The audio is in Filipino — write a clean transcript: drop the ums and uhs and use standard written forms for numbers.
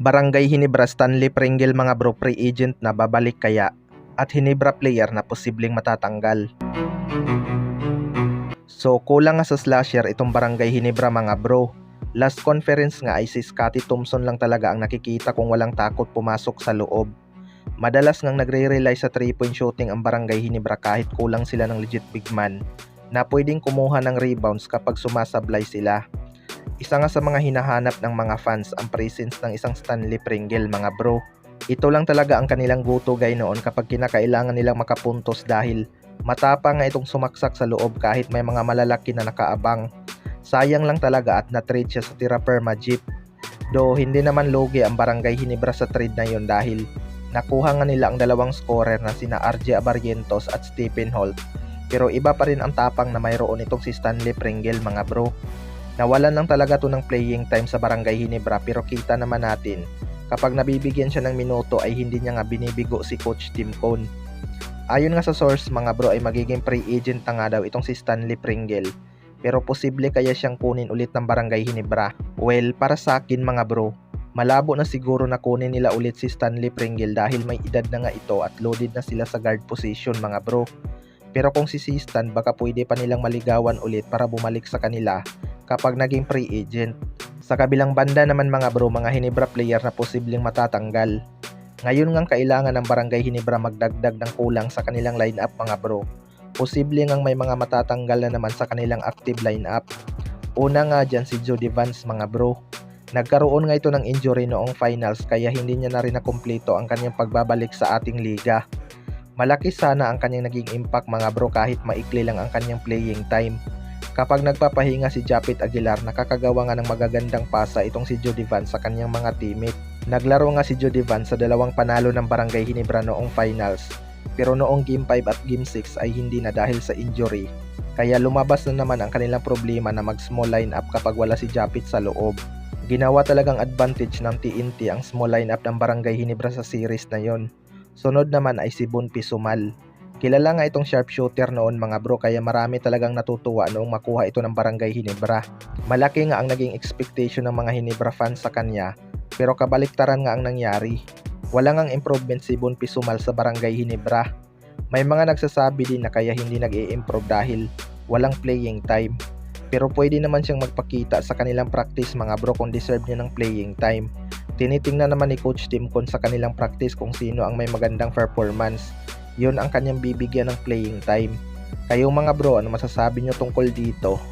Barangay Hinebra Stanley Pringle mga bro, free agent na babalik kaya? At Hinebra player na posibleng matatanggal. So kulang nga sa slasher itong Barangay Hinebra mga bro. Last conference nga ay si Scotty Thompson lang talaga ang nakikita kung walang takot pumasok sa loob. Madalas ngang nagre-rely sa 3-point shooting ang Barangay Hinebra kahit kulang sila ng legit big man na pwedeng kumuha ng rebounds kapag sumasablay sila. Isa nga sa mga hinahanap ng mga fans ang presence ng isang Stanley Pringle mga bro. Ito lang talaga ang kanilang go-to guy noon kapag kinakailangan nilang makapuntos dahil matapang nga itong sumaksak sa loob kahit may mga malalaki na nakaabang. Sayang lang talaga at na-trade siya sa Tira Perma Jeep. Do hindi naman lugi ang Barangay Hinebra sa trade na yon dahil nakuha nga nila ang dalawang scorer na sina RJ Abarrientos at Stephen Holt. Pero iba pa rin ang tapang na mayroon itong si Stanley Pringle mga bro. Nawalan lang talaga to ng playing time sa Barangay Hinebra pero kita naman natin kapag nabibigyan siya ng minuto ay hindi niya nga binibigo si Coach Tim Cone. Ayon nga sa source mga bro ay magiging free agent na nga daw itong si Stanley Pringle pero posible kaya siyang kunin ulit ng Barangay Hinebra. Well, para sa akin mga bro, malabo na siguro na kunin nila ulit si Stanley Pringle dahil may edad na nga ito at loaded na sila sa guard position mga bro. Pero kung si Stan baka pwede pa nilang maligawan ulit para bumalik sa kanila kapag naging free agent. Sa kabilang banda naman mga bro, mga Hinebra player na posibleng matatanggal. Ngayon ngang kailangan ng Barangay Hinebra magdagdag ng kulang sa kanilang lineup mga bro. Posible ngang may mga matatanggal na naman sa kanilang active lineup. Una nga dyan si Jody Vance mga bro. Nagkaroon nga ito ng injury noong finals kaya hindi niya na rin nakumpleto ang kanyang pagbabalik sa ating liga. Malaki sana ang kanyang naging impact mga bro kahit maikli lang ang kanyang playing time. Kapag nagpapahinga si Japit Aguilar, nakakagawa nga ng magagandang pasa itong si Jody Vance sa kanyang mga teammate. Naglaro nga si Jody Vance sa dalawang panalo ng Barangay Hinebra noong finals. Pero noong Game 5 at Game 6 ay hindi na dahil sa injury. Kaya lumabas na naman ang kanilang problema na mag-small lineup kapag wala si Japit sa loob. Ginawa talagang advantage ng TNT ang small lineup ng Barangay Hinebra sa series na yon. Sunod naman ay si Bonpi Sumal. Kilala nga itong sharpshooter noon mga bro kaya marami talagang natutuwa noong makuha ito ng Barangay Hinebra. Malaki nga ang naging expectation ng mga Hinebra fans sa kanya pero kabaliktaran nga ang nangyari. Wala ngang improvement si Bonpi Sumal sa Barangay Hinebra. May mga nagsasabi din na kaya hindi nag-i-improve dahil walang playing time. Pero pwede naman siyang magpakita sa kanilang practice mga bro kung deserve niya ng playing time. Tinitingnan naman ni Coach Tim Cone sa kanilang practice kung sino ang may magandang performance. Yun ang kanyang bibigyan ng playing time. Kayong mga bro, ano masasabi nyo tungkol dito?